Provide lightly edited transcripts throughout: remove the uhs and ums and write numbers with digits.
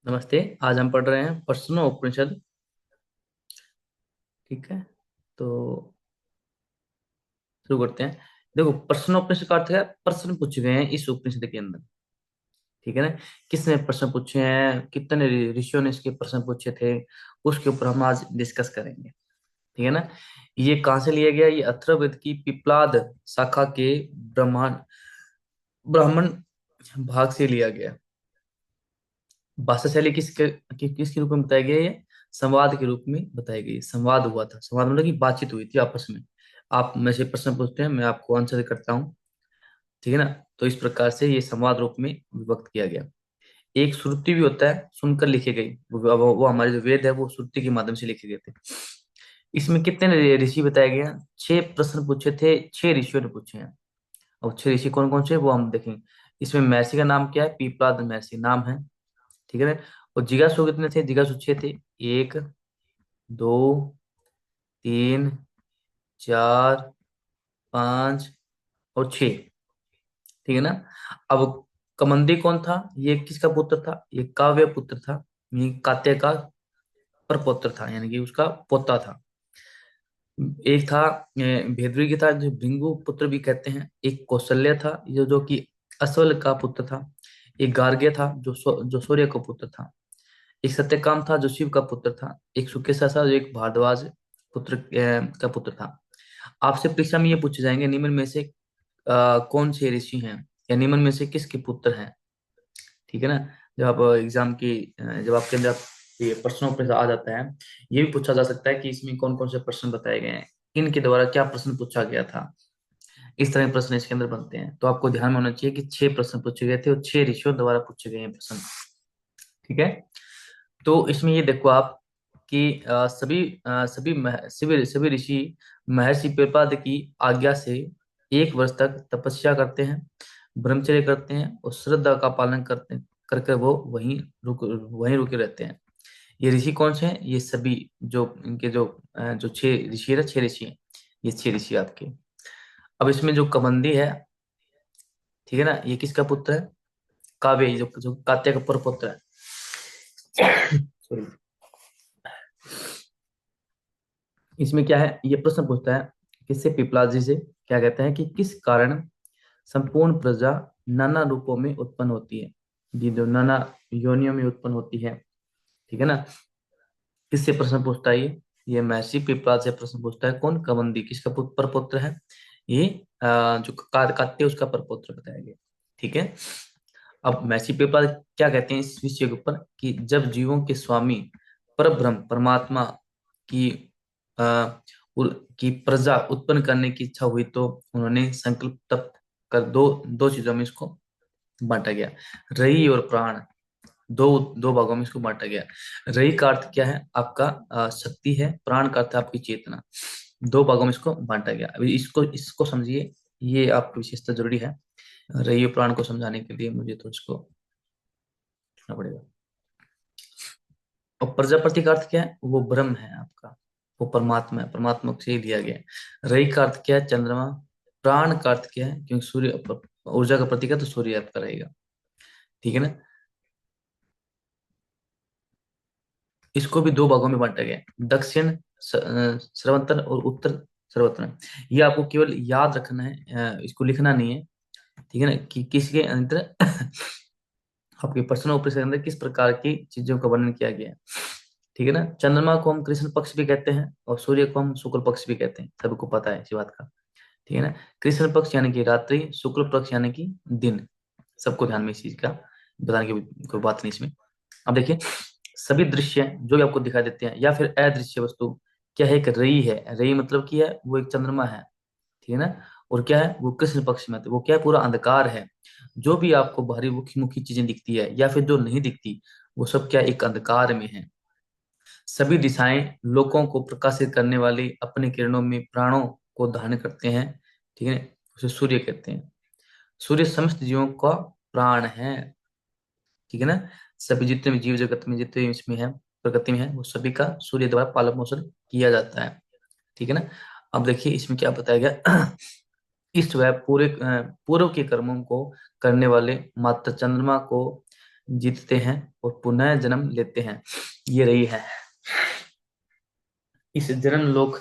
नमस्ते। आज हम पढ़ रहे हैं प्रश्नों उपनिषद। ठीक है, तो शुरू करते हैं। देखो, प्रश्नोपनिषद का अर्थ है प्रश्न पूछे गए हैं इस उपनिषद के अंदर। ठीक है ना। किसने प्रश्न पूछे हैं, कितने ऋषियों ने इसके प्रश्न पूछे थे, उसके ऊपर हम आज डिस्कस करेंगे। ठीक है ना। ये कहाँ से लिया गया? ये अथर्ववेद की पिप्लाद शाखा के ब्राह्मण ब्राह्मण भाग से लिया गया। भाषा शैली किसके रूप में बताया गया? ये संवाद के रूप में बताया गया। संवाद हुआ था, संवाद मतलब कि बातचीत हुई थी आपस में। आप में से प्रश्न पूछते हैं, मैं आपको आंसर करता हूँ। ठीक है ना। तो इस प्रकार से ये संवाद रूप में विभक्त किया गया। एक श्रुति भी होता है, सुनकर लिखे गई। वो हमारे जो वेद है वो श्रुति के माध्यम से लिखे गए थे। इसमें कितने ऋषि बताया गया? 6 प्रश्न पूछे थे, 6 ऋषियों ने पूछे हैं। और 6 ऋषि कौन कौन से वो हम देखेंगे। इसमें महर्षि का नाम क्या है? पीपलाद महर्षि नाम है। ठीक है ना। और जिज्ञासु कितने थे? जिज्ञासु 6 थे। एक, दो, तीन, चार, पांच और 6। ठीक है ना। अब कमंदी कौन था? ये किसका पुत्र था? ये काव्य पुत्र था। ये कात्य का प्रपौत्र था, यानी कि उसका पोता था। एक था भेदवी था, जो भृंगु पुत्र भी कहते हैं। एक कौशल्य था, जो कि अश्वल का पुत्र था। एक गार्ग्य था, जो सूर्य का पुत्र था। एक सत्यकाम था, जो शिव का पुत्र था। एक सुकेशा था, जो एक भारद्वाज पुत्र का पुत्र था। आपसे परीक्षा में ये पूछे जाएंगे, निम्न में से कौन से ऋषि हैं, या निम्न में से किसके पुत्र हैं। ठीक है ना। जब आप एग्जाम की जब आपके अंदर ये प्रश्नों पर आ जाता है, ये भी पूछा जा सकता है कि इसमें कौन कौन से प्रश्न बताए गए हैं, इनके द्वारा क्या प्रश्न पूछा गया था। इस तरह के प्रश्न इसके अंदर बनते हैं। तो आपको ध्यान में होना चाहिए कि 6 प्रश्न पूछे गए थे और 6 ऋषियों द्वारा पूछे गए हैं प्रश्न। ठीक है। तो इसमें ये देखो आप कि सभी ऋषि महर्षि प्रहलाद की आज्ञा से 1 वर्ष तक तपस्या करते हैं, ब्रह्मचर्य करते हैं और श्रद्धा का पालन करते हैं। करके वो वहीं रुके रहते हैं। ये ऋषि कौन से हैं? ये सभी जो इनके जो 6 ऋषि है, 6 ऋषि हैं। ये 6 ऋषि आपके। अब इसमें जो कबंदी है, ठीक है ना, ये किसका पुत्र है? काव्य, जो कात्य का प्रपुत्र है। सॉरी। इसमें क्या है, ये प्रश्न पूछता है किससे? पिपला जी से। क्या कहते हैं कि किस कारण संपूर्ण प्रजा नाना रूपों में उत्पन्न होती है? ये जो नाना योनियों में उत्पन्न होती है। ठीक है ना। किससे प्रश्न पूछता है ये महर्षि पिपला से प्रश्न पूछता है। कौन? कवंदी। किसका परपुत्र है ये? जो कात्य उसका परपुत्र बताया गया। ठीक है। अब महर्षि पिपला क्या कहते हैं इस विषय के ऊपर कि जब जीवों के स्वामी परब्रह्म परमात्मा की की प्रजा उत्पन्न करने की इच्छा हुई, तो उन्होंने संकल्प तप कर दो दो चीजों में इसको बांटा गया। रई और प्राण, दो दो भागों में इसको बांटा गया। रई का अर्थ क्या है? आपका शक्ति है। प्राण का अर्थ है आपकी चेतना। 2 भागों में इसको बांटा गया। अभी इसको इसको समझिए, ये आपकी विशेषता जरूरी है। रई और प्राण को समझाने के लिए मुझे तो इसको लिखना पड़ेगा। और प्रजापति का अर्थ क्या है? वो ब्रह्म है आपका, वो परमात्मा है, परमात्मा से ही लिया गया है। रई का अर्थ क्या है? चंद्रमा। प्राण का अर्थ क्या है? क्योंकि सूर्य ऊर्जा का प्रतीक है, तो सूर्य आपका रहेगा। ठीक है ना। इसको भी 2 भागों में बांटा गया है, दक्षिण सर्वंतन और उत्तर सर्वंतन। ये आपको केवल याद रखना है, इसको लिखना नहीं है। ठीक है ना, कि किसके अंदर आपके प्रश्न ऊपर से अंदर किस प्रकार की चीजों का वर्णन किया गया है। ठीक है ना। चंद्रमा को हम कृष्ण पक्ष भी कहते हैं और सूर्य को हम शुक्ल पक्ष भी कहते हैं, सबको पता है इसी बात का। ठीक है ना। कृष्ण पक्ष यानी कि रात्रि, शुक्ल पक्ष यानी कि दिन। सबको ध्यान में इस चीज का बताने की कोई बात नहीं इसमें। अब देखिए, सभी दृश्य जो भी आपको दिखाई देते हैं या फिर अदृश्य वस्तु, क्या है? एक रई है। रई मतलब क्या है? वो एक चंद्रमा है। ठीक है ना। और क्या है? वो कृष्ण पक्ष में, तो वो क्या है? पूरा अंधकार है। जो भी आपको बाहरी मुखी मुखी चीजें दिखती है या फिर जो नहीं दिखती, वो सब क्या? एक अंधकार में है। सभी दिशाएं लोगों को प्रकाशित करने वाली अपने किरणों में प्राणों को धारण करते हैं। ठीक है। उसे सूर्य कहते हैं। सूर्य समस्त जीवों का प्राण है। ठीक है ना। सभी जितने भी जीव जगत में, जितने भी इसमें है, प्रकृति में है, वो सभी का सूर्य द्वारा पालन पोषण किया जाता है। ठीक है ना। अब देखिए इसमें क्या बताया गया। इस वह पूरे पूर्व के कर्मों को करने वाले मात्र चंद्रमा को जीतते हैं और पुनः जन्म लेते हैं। ये रही है। इस जन्म लोक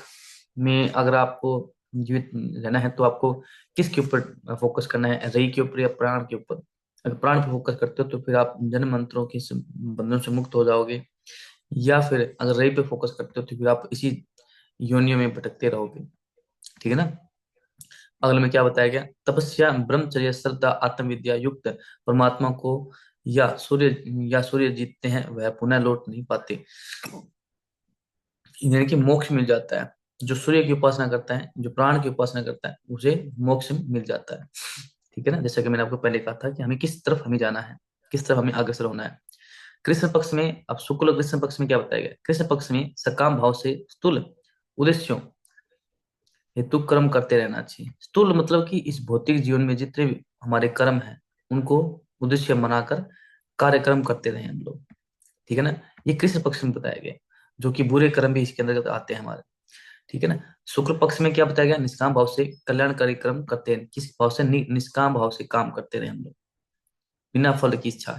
में अगर आपको जीवित रहना है तो आपको किसके ऊपर फोकस करना है, रई के ऊपर या प्राण के ऊपर? अगर प्राण पर फोकस करते हो तो फिर आप जन्म मंत्रों के बंधन से मुक्त हो जाओगे, या फिर अगर रई पे फोकस करते हो तो फिर आप इसी योनियों में भटकते रहोगे। ठीक है ना। अगले में क्या बताया गया? तपस्या, ब्रह्मचर्य, श्रद्धा, आत्मविद्या युक्त परमात्मा को या सूर्य जीतते हैं, वह पुनः लौट नहीं पाते। यानी कि मोक्ष मिल जाता है। जो सूर्य की उपासना करता है, जो प्राण की उपासना करता है, उसे मोक्ष मिल जाता है। ठीक है ना। जैसा कि मैंने आपको पहले कहा था कि हमें किस तरफ हमें जाना है, किस तरफ हमें अग्रसर होना है। कृष्ण पक्ष में, अब शुक्ल कृष्ण पक्ष में क्या बताया गया? कृष्ण पक्ष में सकाम भाव से स्थूल उद्देश्यों हेतु कर्म करते रहना चाहिए। स्थूल मतलब कि इस भौतिक जीवन में जितने भी हमारे कर्म हैं, उनको उद्देश्य बनाकर कार्यक्रम करते रहे हम लोग। ठीक है ना। ये कृष्ण पक्ष में बताया गया, जो कि बुरे कर्म भी इसके अंतर्गत आते हैं हमारे। ठीक है ना। शुक्र पक्ष में क्या बताया गया? निष्काम भाव से कल्याणकारी कर्म करते हैं। किस भाव से? निष्काम भाव से काम करते रहे हम लोग, बिना फल की इच्छा।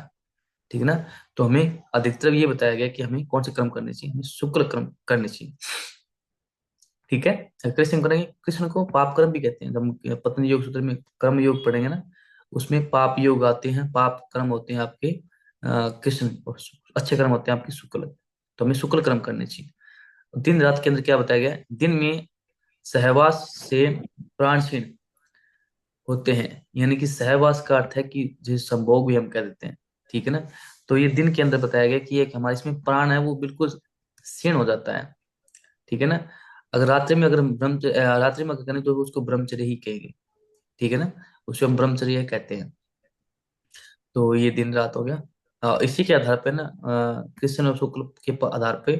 ठीक है ना। तो हमें अधिकतर ये बताया गया कि हमें कौन से कर्म करने चाहिए, हमें शुक्र कर्म करने चाहिए। ठीक है। कृष्ण करेंगे, कृष्ण को पाप कर्म भी कहते हैं। जब हम पतंजलि योग सूत्र में कर्म योग पढ़ेंगे ना, उसमें पाप योग आते हैं, पाप कर्म होते हैं आपके कृष्ण, और अच्छे कर्म होते हैं आपके शुक्ल। तो हमें शुक्ल कर्म करने चाहिए। दिन रात के अंदर क्या बताया गया? दिन में सहवास से प्राण क्षीण होते हैं। यानी कि सहवास का अर्थ है कि जिस संभोग भी हम कह देते हैं। ठीक है ना। तो ये दिन के अंदर बताया गया कि एक हमारे इसमें प्राण है वो बिल्कुल क्षीण हो जाता है। ठीक है ना। अगर रात्रि में, अगर रात्रि में अगर करें तो उसको ब्रह्मचर्य ही कहेंगे। ठीक है ना। उसको हम ब्रह्मचर्य कहते हैं। तो ये दिन रात हो गया। इसी के आधार पे ना, कृष्ण और शुक्ल के आधार पे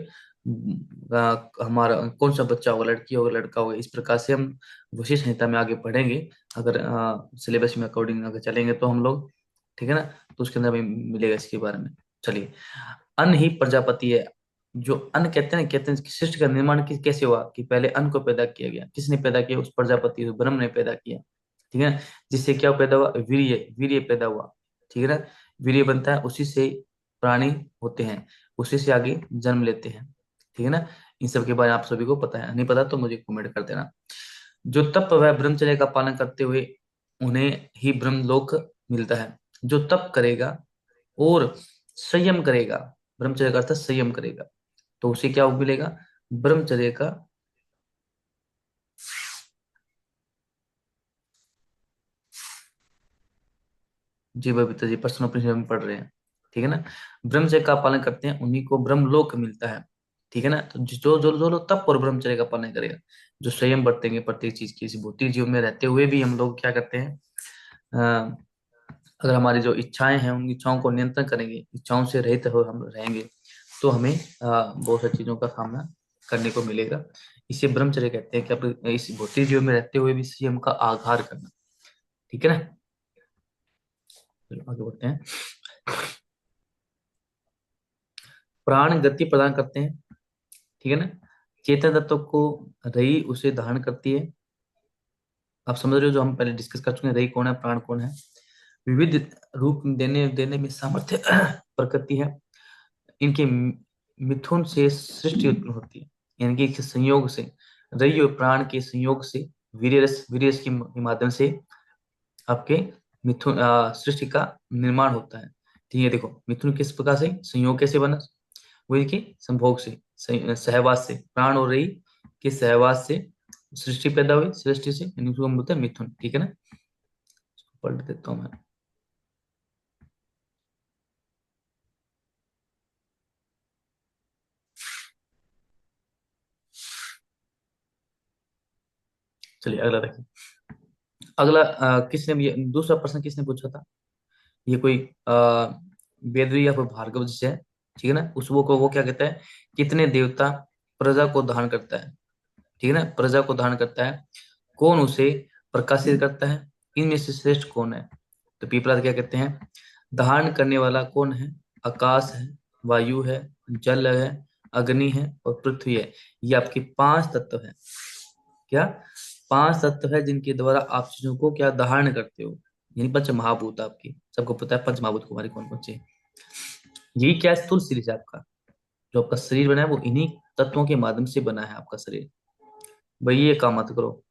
हमारा कौन सा बच्चा होगा, लड़की होगा लड़का होगा, इस प्रकार से हम वशिष्ठ संहिता में आगे पढ़ेंगे। अगर सिलेबस में अकॉर्डिंग अगर चलेंगे तो हम लोग। ठीक है ना। तो उसके अंदर हमें मिलेगा इसके बारे में। चलिए। अन्न ही प्रजापति है। जो अन्न कहते हैं ना, कहते हैं कि सृष्टि का निर्माण कैसे हुआ? कि पहले अन्न को पैदा किया गया। किसने पैदा किया? उस प्रजापति, उस ब्रह्म ने पैदा किया। ठीक है ना। जिससे क्या पैदा हुआ? वीर्य, वीर्य पैदा हुआ। ठीक है ना। वीर्य बनता है, उसी से प्राणी होते हैं, उसी से आगे जन्म लेते हैं। ठीक है ना। इन सब के बारे में आप सभी को पता है, नहीं पता तो मुझे कमेंट कर देना। जो तप वह ब्रह्मचर्य का पालन करते हुए, उन्हें ही ब्रह्मलोक मिलता है। जो तप करेगा और संयम करेगा, ब्रह्मचर्य का अर्थ संयम करेगा, तो उसे क्या मिलेगा? ब्रह्मचर्य का, जी बबीता जी पर्सनल प्रिंसिपल में पढ़ रहे हैं। ठीक है ना। ब्रह्मचर्य का पालन करते हैं, उन्हीं को ब्रह्मलोक मिलता है। ठीक है ना। तो जो लोग तप और ब्रह्मचर्य का पालन करेगा, जो स्वयं बरतेंगे प्रत्येक चीज की, इस भौतिक जीवन में रहते हुए भी हम लोग क्या करते हैं, अ, अगर हमारी जो इच्छाएं हैं उन इच्छाओं को नियंत्रण करेंगे, इच्छाओं से रहित हो हम रहेंगे, तो हमें बहुत सारी चीजों का सामना करने को मिलेगा। इसे ब्रह्मचर्य कहते हैं कि अपने इस भौतिक जीवन में रहते हुए भी संयम का आधार करना। ठीक है ना। चलो आगे बढ़ते हैं। प्राण गति प्रदान करते हैं। ठीक है ना। चेतन तत्व को रई उसे धारण करती है। आप समझ रहे हो, जो हम पहले डिस्कस कर चुके हैं, रई कौन है, प्राण कौन है। विविध रूप देने देने में सामर्थ्य प्रकृति है। इनके मिथुन से सृष्टि उत्पन्न होती है। यानी कि इसके संयोग से, रई और प्राण के संयोग से, वीर्य के माध्यम से आपके मिथुन सृष्टि का निर्माण होता है। ठीक है। देखो मिथुन किस प्रकार से, संयोग कैसे बना? वही के संभोग से, सहवास से, प्राण और रई के सहवास से सृष्टि पैदा हुई, सृष्टि से, यानी उसको हम बोलते हैं मिथुन। ठीक है ना। इसको पढ़ देता हूँ मैं। चलिए अगला देखिए। अगला किसने, ये दूसरा प्रश्न किसने पूछा था? ये कोई वेदवी या कोई भार्गव जी से है। ठीक है ना। उस वो क्या कहता है? कितने देवता प्रजा को धारण करता है? ठीक है ना। प्रजा को धारण करता है, कौन उसे प्रकाशित करता है, इनमें से श्रेष्ठ कौन है? तो पीपलाद क्या कहते हैं? धारण करने वाला कौन है? आकाश है, वायु है, जल है, अग्नि है और पृथ्वी है। ये आपके पांच तत्व है। क्या? पांच तत्व है जिनके द्वारा आप चीजों को क्या धारण करते हो। यानी पंच महाभूत आपके, सबको पता है पंच महाभूत कुमारी कौन कौन से हैं। यही क्या है, स्थूल शरीर है आपका। जो आपका शरीर बना है वो इन्हीं तत्वों के माध्यम से बना है आपका शरीर। भाई ये काम मत करो।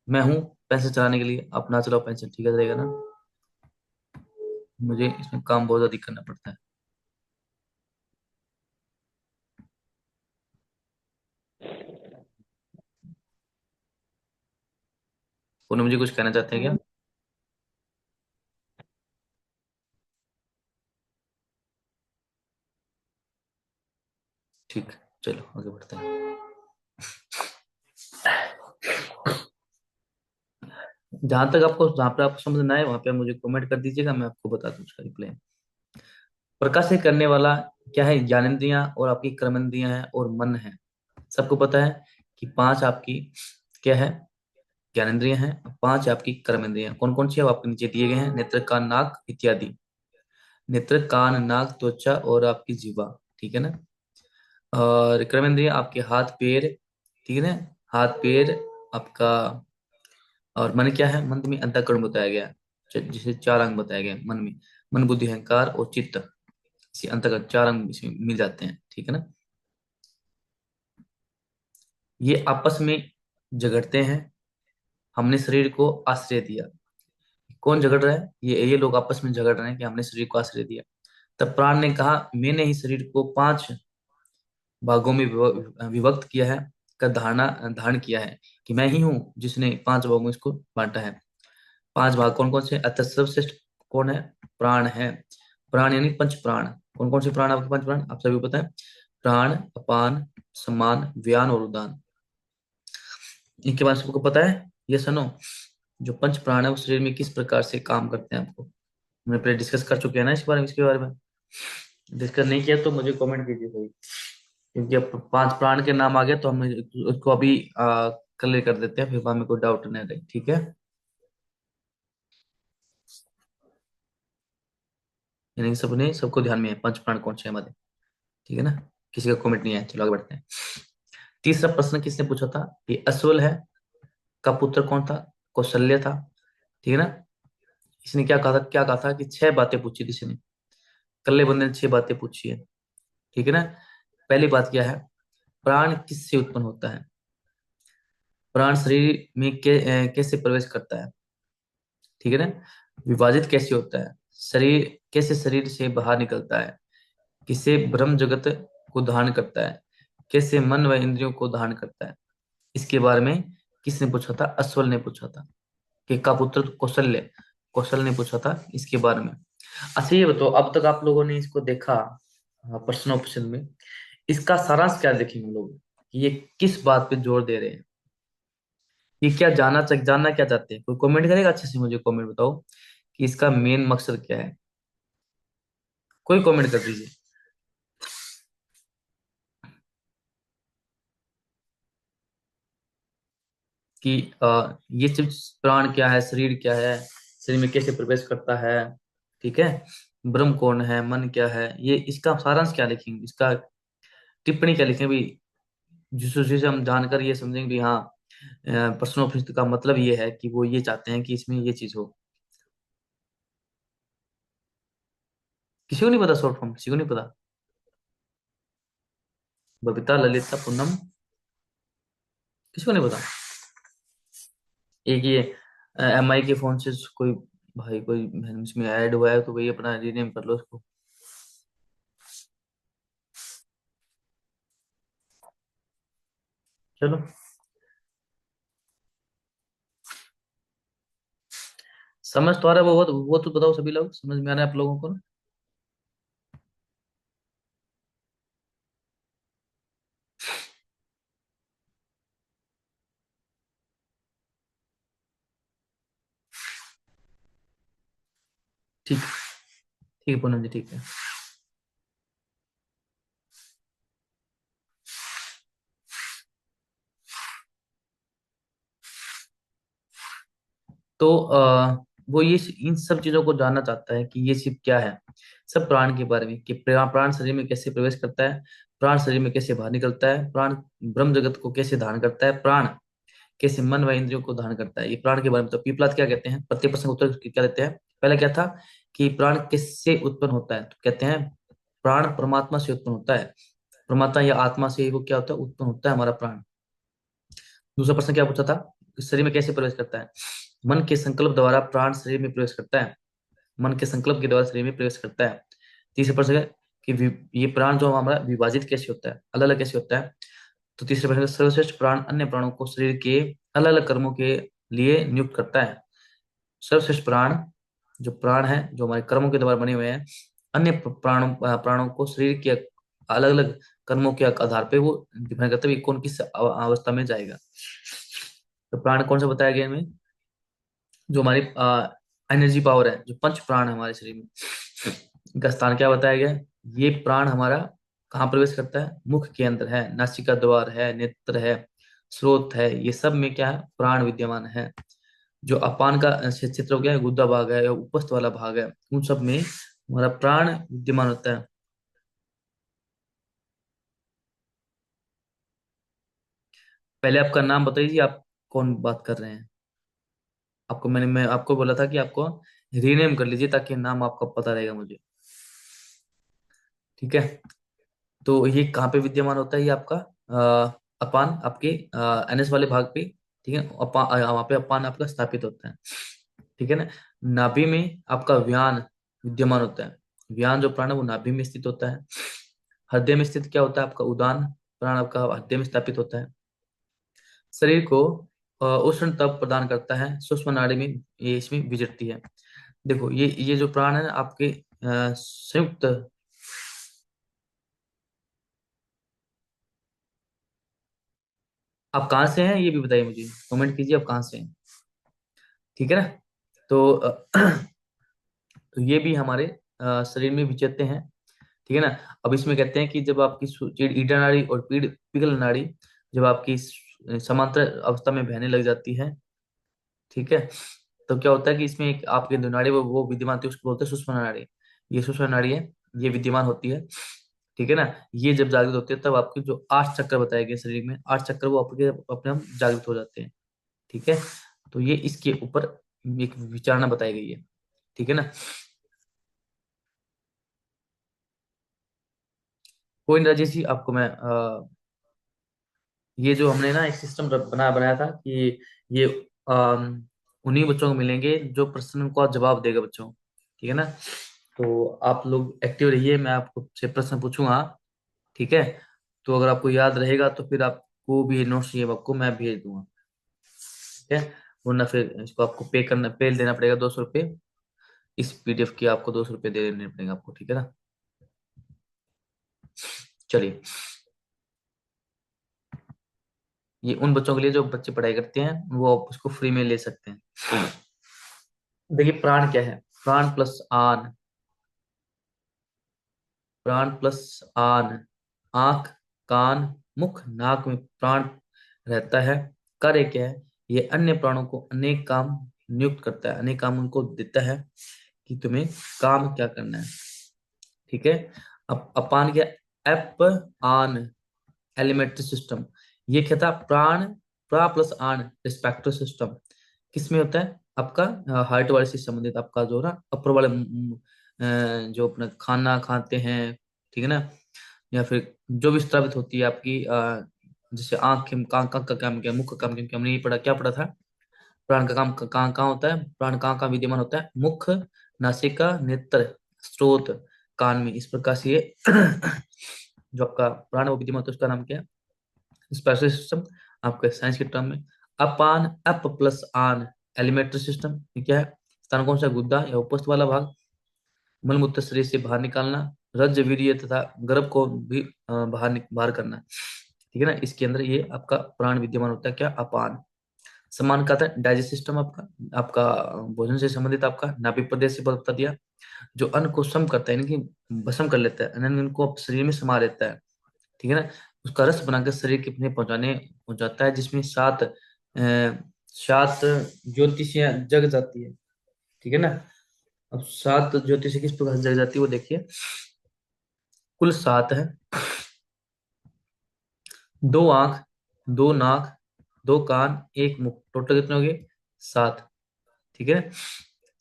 मैं हूं पैसे चलाने के लिए, आप ना चलाओ पैसे, ठीक है रहेगा ना। मुझे इसमें काम बहुत ज्यादा करना पड़ता है। उन्होंने मुझे कुछ कहना चाहते हैं क्या? ठीक, चलो आगे बढ़ते हैं। जहां पर आपको समझ ना आए वहां पे आप मुझे कमेंट कर दीजिएगा, मैं आपको बता दूं उसका रिप्लाई। प्रकाश से करने वाला क्या है? ज्ञानेंद्रियां और आपकी कर्मेंद्रियां हैं और मन है। सबको पता है कि पांच आपकी क्या है? ज्ञानेंद्रियां हैं। पांच आपकी कर्मेंद्रियां कौन कौन सी है? वो आपके नीचे दिए गए हैं, नेत्र कान नाक इत्यादि। नेत्र कान नाक त्वचा और आपकी जीवा, ठीक है ना। और कर्मेंद्रिय आपके हाथ पैर, ठीक है ना। हाथ पैर आपका। और मन क्या है? मन में अंतःकरण बताया गया है, जिसे चार अंग बताया गया है मन में। मन बुद्धि अहंकार और चित्त, इसे अंतःकरण चार अंग इसमें मिल जाते हैं, ठीक है ना। ये आपस में झगड़ते हैं। हमने शरीर को आश्रय दिया। कौन झगड़ रहा है? ये लोग आपस में झगड़ रहे हैं कि हमने शरीर को आश्रय दिया। तब प्राण ने कहा, मैंने ही शरीर को पांच भागों में विभक्त किया है, का धारणा धारण किया है, कि मैं ही हूँ जिसने पांच भागों में इसको बांटा है। पांच भाग कौन कौन से? अतः सर्वश्रेष्ठ कौन है? प्राण है। प्राण यानी पंच प्राण। कौन कौन से प्राण आपके? पंच प्राण आप सभी को पता है। प्राण, अपान, समान, व्यान और उदान। इनके बारे में सबको पता है? ये सुनो, जो पंच प्राण है वो शरीर में किस प्रकार से काम करते हैं आपको हमने पहले डिस्कस कर चुके हैं ना इसके बारे में। इसके बारे में डिस्कस नहीं किया तो मुझे कमेंट कीजिए भाई, क्योंकि अब पांच प्राण के नाम आ गए तो हम उसको अभी क्लियर कर देते हैं, फिर बाद में कोई डाउट नहीं रहे, ठीक है। यानी कि सबने सबको ध्यान में है पंच प्राण कौन से हैं हमारे, ठीक है ना। किसी का कमेंट नहीं है, चलो आगे बढ़ते हैं। तीसरा प्रश्न किसने पूछा था? ये अश्वल है का पुत्र कौन था? कौशल्य था, ठीक है ना। इसने क्या कहा था? क्या कहा था कि छह बातें पूछी थी इसने। कल्ले बंदे ने छह बातें पूछी है, ठीक है ना। पहली बात क्या है? प्राण किससे उत्पन्न होता है? प्राण शरीर में कैसे प्रवेश करता है, ठीक है ना। विभाजित कैसे होता है? शरीर कैसे शरीर से बाहर निकलता है? किसे ब्रह्म जगत को धारण करता है? कैसे मन व इंद्रियों को धारण करता है? इसके बारे में किसने पूछा था? अश्वल ने पूछा था। कि का पुत्र कौशल्य, कौशल ने पूछा था इसके बारे में। अच्छा ये बताओ, अब तक आप लोगों ने इसको देखा प्रश्न ऑप्शन में, इसका सारांश क्या देखेंगे हम लोग कि ये किस बात पे जोर दे रहे हैं? ये क्या जानना क्या चाहते हैं? कोई कमेंट करेगा अच्छे से? मुझे कमेंट बताओ कि इसका मेन मकसद क्या है। कोई कमेंट कर दीजिए कि ये सिर्फ प्राण क्या है, शरीर क्या है, शरीर में कैसे प्रवेश करता है, ठीक है। ब्रह्म कौन है, मन क्या है, ये इसका सारांश क्या लिखेंगे, इसका टिप्पणी क्या लिखें भी, जिससे हम जानकर ये समझेंगे भी हाँ प्रश्न उपनिषद का मतलब ये है कि वो ये चाहते हैं कि इसमें ये चीज हो। किसी को नहीं पता? शॉर्ट फॉर्म किसी को नहीं पता? बबीता, ललिता, पूनम, किसी को नहीं पता? एक ये MI के फोन से कोई भाई कोई इसमें ऐड हुआ है तो भाई अपना रीनेम कर लो उसको। चलो, समझ तो आ रहा है वो तो बताओ, सभी लोग समझ में आ रहा है आप लोगों को ना? ठीक, ठीक है पूनम जी, ठीक है। तो वो ये इन सब चीजों को जानना चाहता है कि ये शिव क्या है, सब प्राण के बारे में कि प्राण शरीर में कैसे प्रवेश करता है, प्राण शरीर में कैसे बाहर निकलता है, प्राण ब्रह्म जगत को कैसे धारण करता है, प्राण कैसे मन व इंद्रियों को धारण करता है। ये प्राण के बारे में तो पीपलाद क्या कहते हैं? प्रत्येक प्रश्न का उत्तर क्या देते हैं? पहले क्या था कि प्राण किससे उत्पन्न होता है, तो कहते हैं प्राण परमात्मा से उत्पन्न होता है। परमात्मा या आत्मा से वो क्या होता है, उत्पन्न होता है हमारा प्राण। दूसरा प्रश्न क्या पूछा था, शरीर में कैसे प्रवेश करता है? मन के संकल्प द्वारा प्राण शरीर में प्रवेश करता है। मन के संकल्प के द्वारा शरीर में प्रवेश करता है। तीसरा प्रश्न है कि ये प्राण जो हमारा विभाजित कैसे होता है, अलग अलग कैसे होता है? तो तीसरे प्रश्न है, सर्वश्रेष्ठ प्राण अन्य प्राणों को शरीर के अलग अलग कर्मों के लिए नियुक्त करता है। सर्वश्रेष्ठ प्राण, जो प्राण है जो हमारे कर्मों के द्वारा बने हुए हैं, अन्य प्राणों को शरीर के अलग अलग कर्मों के आधार पे वो डिफाइन करते हैं कौन किस अवस्था में जाएगा। तो प्राण कौन सा बताया गया इनमें, जो हमारी एनर्जी पावर है, जो पंच प्राण है हमारे शरीर में, इनका स्थान क्या बताया गया है? ये प्राण हमारा कहाँ प्रवेश करता है? मुख के अंदर है, नासिका द्वार है, नेत्र है, स्रोत है, ये सब में क्या है, प्राण विद्यमान है। जो अपान का क्षेत्र हो गया, गुद्दा भाग है या उपस्थ वाला भाग है, उन सब में हमारा प्राण विद्यमान होता है। पहले आपका नाम बताइए, आप कौन बात कर रहे हैं? आपको मैं आपको बोला था कि आपको रीनेम कर लीजिए ताकि नाम आपका पता रहेगा मुझे। ठीक है, तो ये कहाँ पे विद्यमान होता है? ये आपका अपान आपके एनएस वाले भाग पे। ठीक है, वहाँ पे अपान आपका स्थापित होता है। ठीक है ना। नाभि में आपका व्यान विद्यमान होता है। व्यान जो प्राण है वो नाभि में स्थित होता है। हृदय में स्थित क्या होता है? आपका उदान प्राण आपका हृदय में स्थापित होता है। शरीर को उष्ण तप प्रदान करता है, सूक्ष्म नाड़ी में ये इसमें विचरती है। देखो ये जो प्राण है ना, आपके संयुक्त। आप कहाँ से हैं ये भी बताइए मुझे, कमेंट कीजिए आप कहाँ से हैं। ठीक है ना। तो तो ये भी हमारे शरीर में विचरते हैं। ठीक है ना। अब इसमें कहते हैं कि जब आपकी ईडा नाड़ी और पीड पिघल नाड़ी जब आपकी समांतर अवस्था में बहने लग जाती है, ठीक है, तो क्या होता है कि इसमें एक आपके जो नाड़ी वो विद्यमान होती है, उसको बोलते हैं सुषुम्ना नाड़ी। ये सुषुम्ना नाड़ी है, ये विद्यमान होती है। ठीक है ना। ये जब जागृत होती है तब आपके जो 8 चक्र बताए गए शरीर में, 8 चक्र वो आपके अपने आप जागृत हो जाते हैं। ठीक है, तो ये इसके ऊपर एक विचारणा बताई गई है। ठीक है ना। कोई नहीं राजेश जी, आपको मैं ये जो हमने ना एक सिस्टम बनाया था कि ये उन्हीं बच्चों को मिलेंगे जो प्रश्न का जवाब देगा बच्चों। ठीक है ना। तो आप लोग एक्टिव रहिए, मैं आपको से प्रश्न पूछूंगा। ठीक है, तो अगर आपको याद रहेगा तो फिर आपको भी नोट्स चाहिए आपको मैं भेज दूंगा। ठीक है, वरना फिर इसको आपको पे देना पड़ेगा 200 रुपये। इस पीडीएफ की आपको 200 रुपये दे देने पड़ेंगे आपको। ठीक है ना। चलिए, ये उन बच्चों के लिए जो बच्चे पढ़ाई करते हैं वो उसको फ्री में ले सकते हैं। देखिए प्राण क्या है, प्राण प्लस आन, प्राण प्लस आन, आंख, कान, मुख, नाक में प्राण रहता है। कार्य क्या है? ये अन्य प्राणों को अनेक काम नियुक्त करता है, अनेक काम उनको देता है कि तुम्हें काम क्या करना है। ठीक है। अब अपान क्या? एप आन एलिमेंट्री सिस्टम। ये क्या था? प्राण, प्रा प्लस आन रिस्पेक्टिव सिस्टम किसमें होता है? आपका हार्ट वाले से संबंधित, आपका जो ना अपर वाले जो अपना खाना खाते हैं। ठीक है ना। या फिर जो भी स्रावित होती है आपकी जैसे आंख कान का काम क्या, मुख का काम क्या, हमने ये पढ़ा, क्या पढ़ा था? प्राण का काम कहाँ कहाँ होता है? प्राण कहाँ कहाँ विद्यमान होता है? मुख, नासिका, नेत्र, स्रोत, कान में। इस प्रकार से ये जो आपका प्राण है वो विद्यमान होता है, उसका नाम क्या है? Special system. आपके साइंस के टर्म में अपान अप प्लस आन एलिमेंट्री सिस्टम, ये क्या है? स्थान कौन सा? गुद्दा या उपस्थ वाला भाग। मलमूत्र शरीर से बाहर निकालना, रज्जु वीर्य तथा गर्भ को भी बाहर करना। ठीक है ना। इसके अंदर ये आपका प्राण विद्यमान होता है, क्या? अपान। समान का था डाइजेस्ट सिस्टम आपका, आपका भोजन से संबंधित आपका नाभि प्रदेश से बता दिया, जो अन्न को सम करता है, यानी कि भस्म कर लेता है, अन्न इनको शरीर में समा लेता है। ठीक है ना। उसका रस बनाकर शरीर के अपने पहुंचाता है, जिसमें सात ज्योतिषियां जग जाती है। ठीक है ना। अब सात ज्योतिषी किस प्रकार से जग जाती है वो देखिए। कुल सात है। दो आंख, दो नाक, दो कान, एक मुख, टोटल कितने हो गए? 7। ठीक है।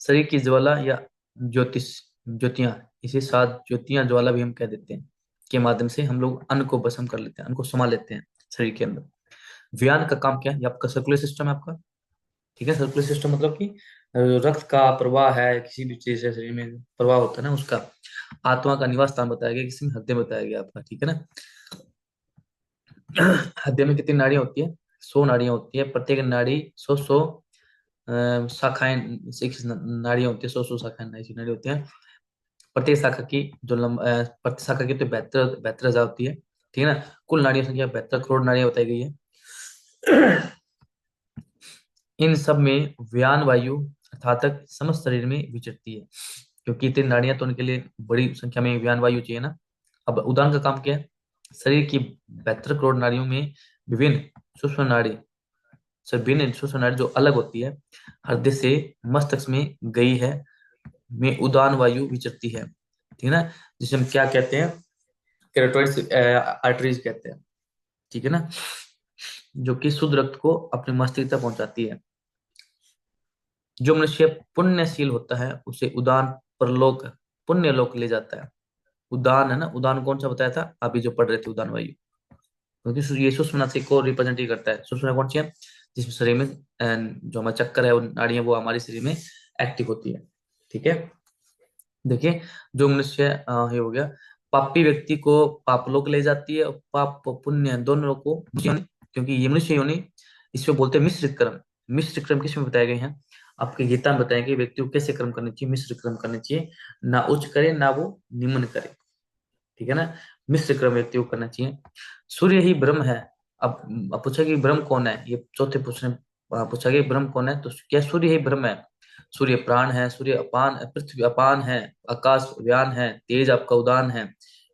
शरीर की ज्वाला या ज्योतिष, ज्योतियां, इसे 7 ज्योतियां, ज्वाला भी हम कह देते हैं, के माध्यम से हम लोग अन्न को भस्म कर लेते हैं, अन्न को समा लेते हैं शरीर के अंदर। व्यान का काम क्या है? ये आपका सर्कुलर सिस्टम है आपका। ठीक है, सर्कुलर सिस्टम मतलब कि रक्त का प्रवाह है, किसी भी चीज से शरीर में प्रवाह होता है ना उसका। आत्मा का निवास स्थान बताया गया, किसी में हृदय बताया गया आपका, ठीक है ना। हृदय में कितनी नाड़ियां होती है? 100 नाड़ियां होती है, प्रत्येक नाड़ी 100 शाखाएं, 6 नाड़ियां होती है, 100 शाखाएं, ऐसी नाड़ी होती है। प्रत्येक शाखा की जो प्रत्येक शाखा की तो 72,000 होती है, ठीक है ना। कुल नाड़ियों संख्या 72 करोड़ नाड़ियां बताई गई है। इन सब में व्यान वायु अर्थात समस्त शरीर में विचरती है, क्योंकि इतनी नाड़ियां तो उनके लिए बड़ी संख्या में व्यान वायु चाहिए ना। अब उदान का काम क्या है? शरीर की 72 करोड़ नाड़ियों में विभिन्न सूक्ष्म नाड़ी, सब विभिन्न सूक्ष्म नाड़ी जो अलग होती है, हृदय से मस्तिष्क में गई है, में उदान वायु विचरती है, ठीक है ना। जिसे हम क्या कहते हैं? कैरोटिड आर्टरीज कहते हैं, ठीक है ना, जो कि शुद्ध रक्त को अपने मस्तिष्क तक पहुंचाती है। जो मनुष्य पुण्यशील होता है उसे उदान परलोक, पुण्य लोक ले जाता है। उदान है ना, उदान कौन सा बताया था अभी जो पढ़ रहे थे, उदान वायु, क्योंकि ये सुषुम्ना से को रिप्रेजेंट ही करता है। सुषुम्ना कौन सी है? जिसमें शरीर में जो हमारा चक्कर है, वो नाड़ियां, वो हमारे शरीर में एक्टिव होती है, ठीक है। देखिए, जो मनुष्य ये हो गया, पापी व्यक्ति को पापलोक ले जाती है, और पाप पुण्य दोनों को, क्योंकि ये मनुष्य योनि, इसमें बोलते हैं मिश्रित कर्म। मिश्रित कर्म किसमें बताए गए हैं? आपके गीता में बताया कि व्यक्ति को कैसे कर्म करने चाहिए, मिश्र कर्म करने चाहिए, ना उच्च करे ना वो निम्न करे, ठीक है ना। मिश्र कर्म व्यक्ति को करना चाहिए। सूर्य ही ब्रह्म है। अब पूछा कि ब्रह्म कौन है, ये चौथे प्रश्न में पूछा कि ब्रह्म कौन है, तो क्या सूर्य ही ब्रह्म है? सूर्य प्राण है, सूर्य अपान, पृथ्वी अपान है, आकाश व्यान है, तेज आपका उदान है।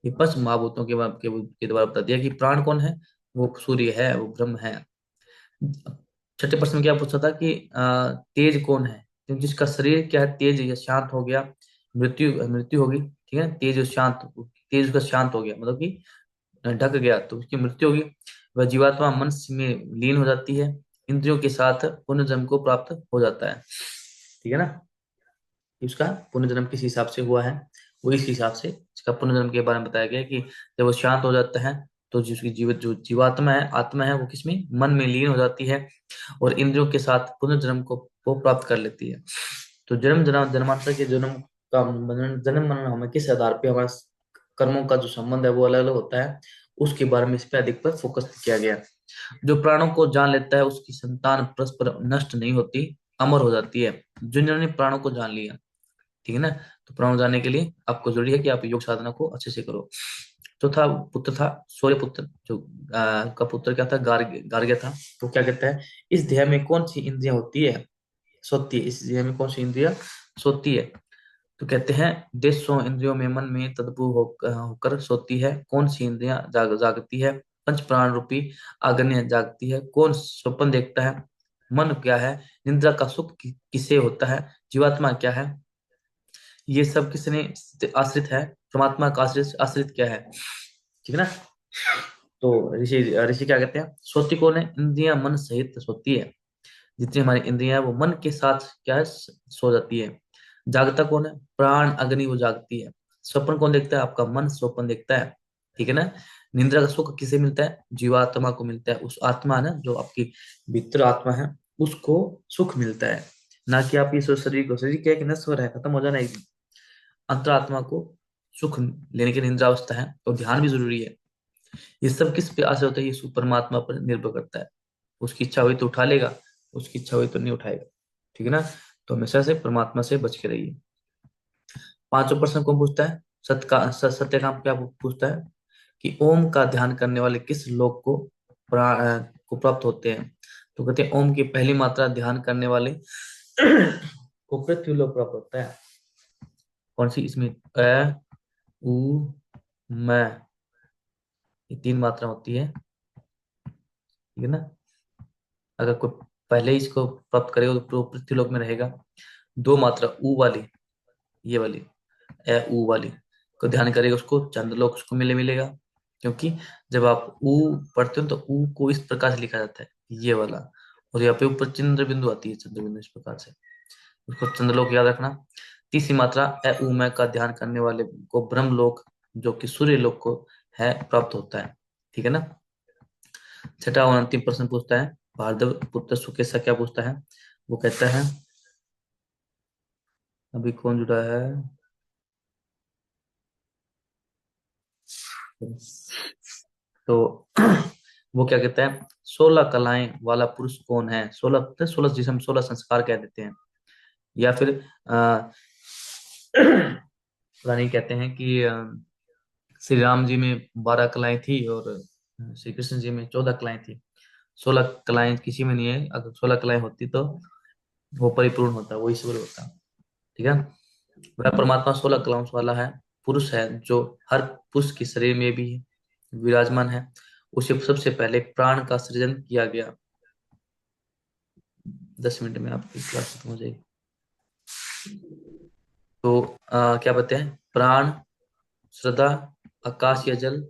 ये पंच महाभूतों के द्वारा बता दिया कि प्राण कौन है, वो सूर्य है, वो ब्रह्म है। छठे प्रश्न में क्या पूछा था कि तेज कौन है? क्योंकि जिसका शरीर क्या है, तेज या शांत हो गया, मृत्यु मृत्यु होगी, ठीक है। तेज और शांत, तेज उसका शांत हो गया मतलब कि ढक गया, तो उसकी मृत्यु होगी। वह जीवात्मा मन में लीन हो जाती है, इंद्रियों के साथ पुनर्जन्म को प्राप्त हो जाता है, ठीक है ना। कि उसका पुनर्जन्म किस हिसाब से हुआ है, वो इस हिसाब से इसका पुनर्जन्म के बारे में बताया गया है कि जब वो शांत हो जाता है, तो जिसकी जीवित जो जीवात्मा है, आत्मा है, वो किसमें मन में लीन हो जाती है, और इंद्रियों के साथ पुनर्जन्म को वो प्राप्त कर लेती है। तो जन्मांतर के जन्म का जन्म मरण हमें किस आधार पे, हमारे कर्मों का जो संबंध है वो अलग अलग होता है, उसके बारे में इस पे अधिक पर फोकस किया गया। जो प्राणों को जान लेता है उसकी संतान परस्पर नष्ट नहीं होती, अमर हो जाती है। जिन्होंने प्राणों को जान लिया, ठीक है ना। तो प्राण जानने के लिए आपको जरूरी है कि आप योग साधना को अच्छे से करो। चौथा पुत्र था सूर्य पुत्र, जो का पुत्र क्या था, गार्ग्य था। तो क्या कहता है, इस देह में कौन सी इंद्रियां होती है, सोती है, इस देह में कौन सी इंद्रियां सोती है? तो कहते हैं, देशों इंद्रियों में मन में तद्भुव होकर सोती है, कौन सी इंद्रियां जागती है? पंच प्राण रूपी आग्नेय जागती है। कौन स्वप्न देखता है? मन क्या है? निद्रा का सुख किसे होता है? जीवात्मा क्या है? ये सब किसने आश्रित है? परमात्मा का आश्रित, आश्रित क्या है, ठीक है ना। तो ऋषि ऋषि क्या कहते हैं, सोती कौन है? इंद्रियां मन सहित सोती है। जितनी हमारी इंद्रियां हैं वो मन के साथ क्या है, सो जाती है। जागता कौन है? प्राण अग्नि, वो जागती है। स्वप्न कौन देखता है? आपका मन स्वप्न देखता है, ठीक है ना। निंद्रा का सुख किसे मिलता है? जीवात्मा को मिलता है। उस आत्मा है ना, जो आपकी भीतर आत्मा है, उसको सुख मिलता है, ना कि आप इस शरीर को। शरीर क्या है कि नश्वर है, खत्म हो जाना है एक दिन। अंतरात्मा को सुख लेने की निद्रावस्था है, तो ध्यान भी जरूरी है। ये सब किस पे आश्रय होता है? ये परमात्मा पर निर्भर करता है। उसकी इच्छा हुई तो उठा लेगा, उसकी इच्छा हुई तो नहीं उठाएगा, ठीक है ना। तो हमेशा से परमात्मा से बच के रहिए। पांचवा प्रश्न कौन पूछता है? सत्यकाम क्या पूछता है कि ओम का ध्यान करने वाले किस लोक को को प्राप्त होते हैं? तो कहते हैं, ओम की पहली मात्रा ध्यान करने वाले को पृथ्वी लोक प्राप्त होता है। कौन सी? इसमें उ मैं, ये 3 मात्रा होती है, ठीक है ना। अगर कोई पहले ही इसको प्राप्त करेगा तो पृथ्वी लोक में रहेगा। 2 मात्रा ऊ वाली, ये वाली ऊ वाली को ध्यान करेगा, उसको चंद्रलोक उसको मिलेगा। क्योंकि जब आप ऊ पढ़ते हो तो ऊ को इस प्रकार से लिखा जाता है, ये वाला। और यहाँ पे ऊपर चंद्र बिंदु आती है, चंद्र बिंदु इस प्रकार से, उसको चंद्रलोक याद रखना। तीसरी मात्रा अ उ मैं का ध्यान करने वाले को ब्रह्मलोक, जो कि सूर्य लोक को है, प्राप्त होता है। ठीक है ना। छठा और अंतिम प्रश्न पूछता है भार्गव पुत्र सुकेशा, क्या पूछता है? वो कहता है, अभी कौन जुड़ा है? तो वो क्या कहता है, 16 कलाएं वाला पुरुष कौन है? 16 जिसे हम 16 संस्कार कह देते हैं, या फिर रानी कहते हैं कि श्री राम जी में 12 कलाएं थी और श्री कृष्ण जी में 14 कलाएं थी। 16 कलाएं किसी में नहीं है, अगर 16 कलाएं होती तो वो परिपूर्ण होता, वो ईश्वर होता। ठीक है। वह परमात्मा 16 कलाओं वाला है, पुरुष है, जो हर पुरुष के शरीर में भी विराजमान है। उसे सबसे पहले प्राण का सृजन किया गया। 10 मिनट में आपकी क्लास खत्म हो जाएगी। तो क्या बताते हैं? प्राण, श्रद्धा, आकाश या जल,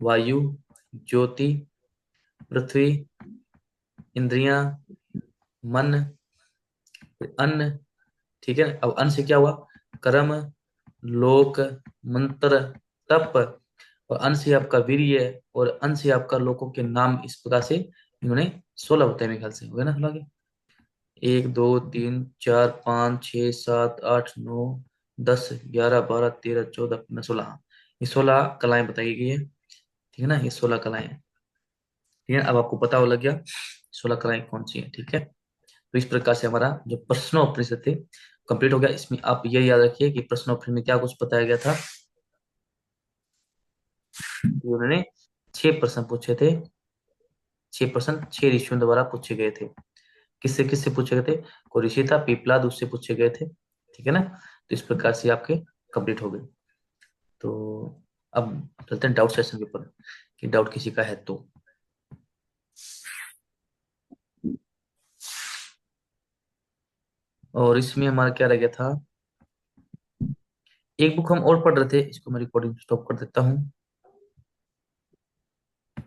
वायु, ज्योति, पृथ्वी, इंद्रियां, मन, अन्न। ठीक है। अब अन्न से क्या हुआ? कर्म, लोक, मंत्र, तप, और अन्न से आपका वीर्य, और अन्न से आपका लोकों के नाम। इस प्रकार से इन्होंने 16 बताए, मेरे ख्याल से हो गया ना 16 के? 1 2 3 4 5 6 7 8 9 10 11 12 13 14 15 16, ये 16 कलाएं बताई गई है। ठीक है ना, ये 16 कलाएं। ठीक है, अब आपको पता हो लग गया 16 कलाएं कौन सी है। ठीक है। तो इस प्रकार से हमारा जो प्रश्नोपनिषद थे कंप्लीट हो गया। इसमें आप ये याद रखिए कि प्रश्नोपनिषद में क्या कुछ बताया गया था कि उन्होंने 6 प्रश्न पूछे थे। 6 प्रश्न 6 ऋषियों द्वारा पूछे गए थे। किससे किससे पूछे गए थे? कोई ऋषि था पीपलाद, उससे पूछे गए थे। ठीक है ना। तो इस प्रकार से आपके कंप्लीट हो गए। तो अब चलते हैं डाउट सेशन के ऊपर, कि डाउट किसी का है तो। और इसमें हमारा क्या रह गया था? एक बुक हम और पढ़ रहे थे, इसको मैं रिकॉर्डिंग स्टॉप कर देता हूँ।